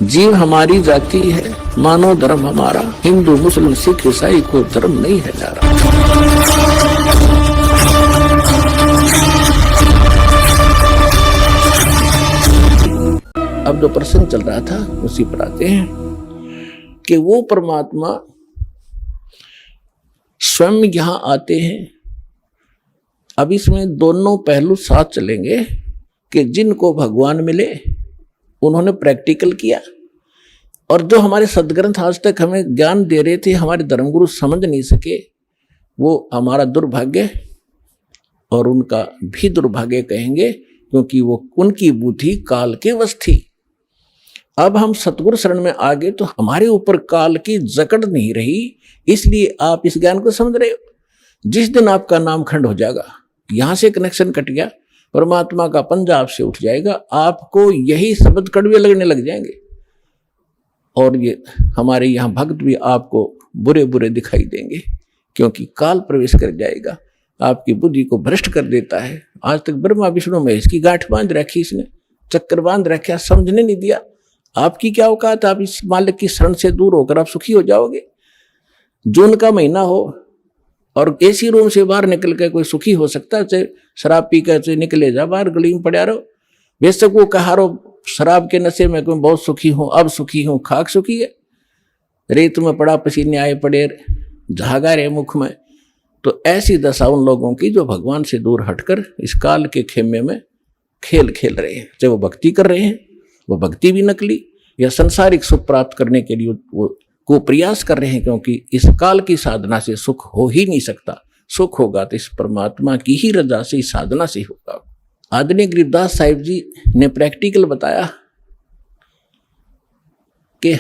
जीव हमारी जाति है, मानव धर्म हमारा, हिंदू मुस्लिम सिख ईसाई को धर्म नहीं है जा रहा। अब जो प्रसंग चल रहा था उसी पर आते हैं कि वो परमात्मा स्वयं यहां आते हैं। अब इसमें दोनों पहलू साथ चलेंगे कि जिनको भगवान मिले उन्होंने प्रैक्टिकल किया, और जो हमारे सदग्रंथ आज तक हमें ज्ञान दे रहे थे, हमारे धर्मगुरु समझ नहीं सके, वो हमारा दुर्भाग्य और उनका भी दुर्भाग्य कहेंगे, क्योंकि वो उनकी बुद्धि काल के वश थी। अब हम सतगुरु शरण में आ गए तो हमारे ऊपर काल की जकड़ नहीं रही, इसलिए आप इस ज्ञान को समझ रहे हो। जिस दिन आपका नाम खंड हो जाएगा, यहां से कनेक्शन कट गया, परमात्मा का पंजा आपसे उठ जाएगा, आपको यही शब्द कड़वे लगने लग जाएंगे, और ये हमारे यहाँ भक्त भी आपको बुरे बुरे दिखाई देंगे, क्योंकि काल प्रवेश कर जाएगा, आपकी बुद्धि को भ्रष्ट कर देता है। आज तक ब्रह्मा विष्णु महेश की गांठ बांध रखी, इसने चक्कर बांध रखा, समझने नहीं दिया। आपकी क्या औकात, आप इस मालिक की शरण से दूर होकर आप सुखी हो जाओगे। जून का महीना हो और एसी रूम से बाहर निकल कर कोई सुखी हो सकता है? चाहे शराब पी कर चाहे निकले जा बाहर गली में पड़ा रहो, बेशक वो कहा रहो शराब के नशे में कोई बहुत सुखी हूं, अब सुखी हूं, खाक सुखी है, रेत में पड़ा पसीने आए पड़े, झागा रहे मुख में। तो ऐसी दशा उन लोगों की जो भगवान से दूर हटकर इस काल के खेमे में खेल खेल रहे हैं। चाहे वो भक्ति कर रहे हैं, वो भक्ति भी नकली, या संसारिक सुख प्राप्त करने के लिए वो को प्रयास कर रहे हैं, क्योंकि इस काल की साधना से सुख हो ही नहीं सकता। सुख होगा तो इस परमात्मा की ही रजा से, इस साधना से होगा। आदरणीय गरीबदास साहिब जी ने प्रैक्टिकल बताया कि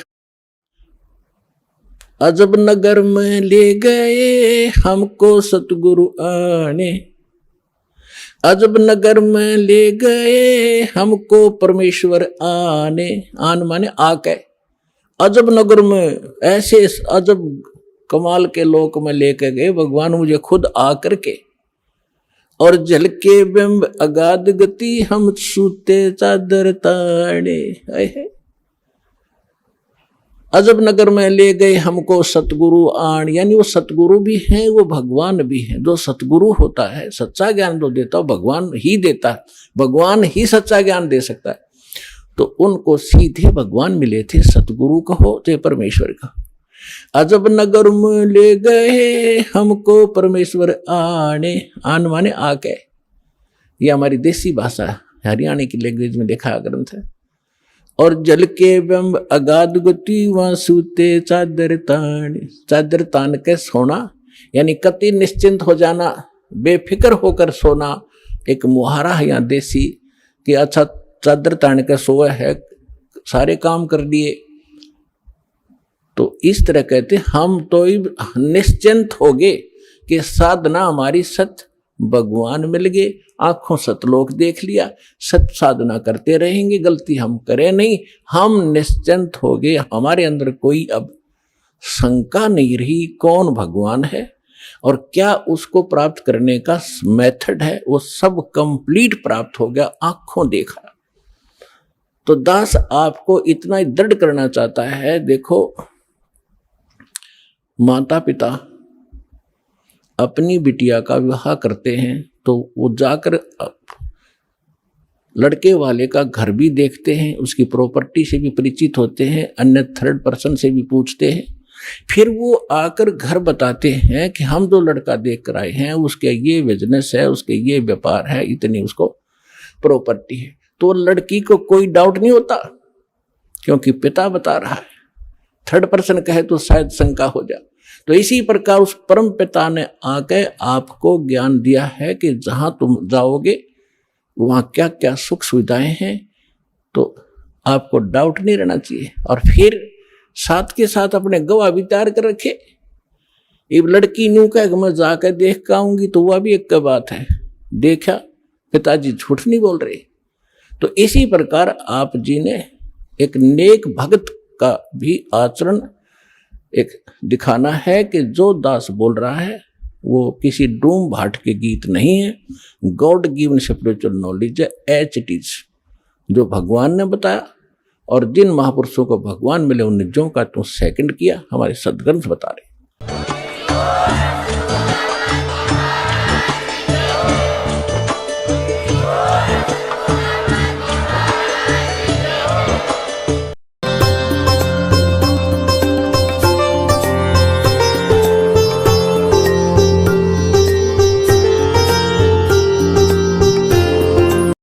अजब नगर में ले गए हमको सतगुरु आने, अजब नगर में ले गए हमको परमेश्वर आने। आन माने आके, अजब नगर में ऐसे अजब कमाल के लोक में लेकर गए भगवान मुझे खुद आकर के, और जल के बिंब अगाध गति हम सूते चादर ताड़े। अजब नगर में ले गए हमको सतगुरु आन, यानी वो सतगुरु भी हैं, वो भगवान भी हैं। जो सतगुरु होता है, सच्चा ज्ञान जो देता है भगवान ही देता है, भगवान ही सच्चा ज्ञान दे सकता है। तो उनको सीधे भगवान मिले थे, सतगुरु कहो चाहे परमेश्वर कहो। अजब नगर में ले गए हमको परमेश्वर आने, आन माने आके, ये हमारी देसी भाषा हरियाणा की लैंग्वेज में देखा ग्रंथ है। और जल के बिंब अगाध गति वहां सूते चादर तान, चादर तान के सोना, यानी कति निश्चिंत हो जाना, बेफिक्र होकर सोना। एक मुहारा है यहाँ देसी कि अच्छा चादर तान के सोए है, सारे काम कर दिए। तो इस तरह कहते हम तो निश्चिंत हो गए कि साधना हमारी सत भगवान मिल गए, आंखों सतलोक देख लिया, सत साधना करते रहेंगे, गलती हम करें नहीं, हम निश्चिंत हो गए। हमारे अंदर कोई अब शंका नहीं रही कौन भगवान है और क्या उसको प्राप्त करने का मेथड है, वो सब कंप्लीट प्राप्त हो गया, आंखों देखा। तो दास आपको इतना ही दृढ़ करना चाहता है। देखो, माता पिता अपनी बिटिया का विवाह करते हैं तो वो जाकर लड़के वाले का घर भी देखते हैं, उसकी प्रॉपर्टी से भी परिचित होते हैं, अन्य थर्ड पर्सन से भी पूछते हैं, फिर वो आकर घर बताते हैं कि हम जो लड़का देख कर आए हैं उसके ये बिजनेस है, उसके ये व्यापार है, इतनी उसको प्रॉपर्टी है। तो लड़की को कोई डाउट नहीं होता, क्योंकि पिता बता रहा है। थर्ड पर्सन कहे तो शायद शंका हो जाए। तो इसी प्रकार उस परम पिता ने आके आपको ज्ञान दिया है कि जहां तुम जाओगे वहां क्या क्या सुख सुविधाएं हैं, तो आपको डाउट नहीं रहना चाहिए। और फिर साथ के साथ अपने गवाह भी तैयार कर रखे। एक लड़की न्यू कह कि मैं जाकर देख के आऊंगी, तो वह भी एक बात है, देखा पिताजी झूठ नहीं बोल रहे। तो इसी प्रकार आप जी ने एक नेक भक्त का भी आचरण एक दिखाना है कि जो दास बोल रहा है वो किसी डूम भाट के गीत नहीं है, गॉड गिवन स्पिरिचुअल नॉलेज है, एच इट इज, जो भगवान ने बताया और जिन महापुरुषों को भगवान मिले उनने ज्यों का त्यों सेकंड किया, हमारे सदग्रंथ बता रहे।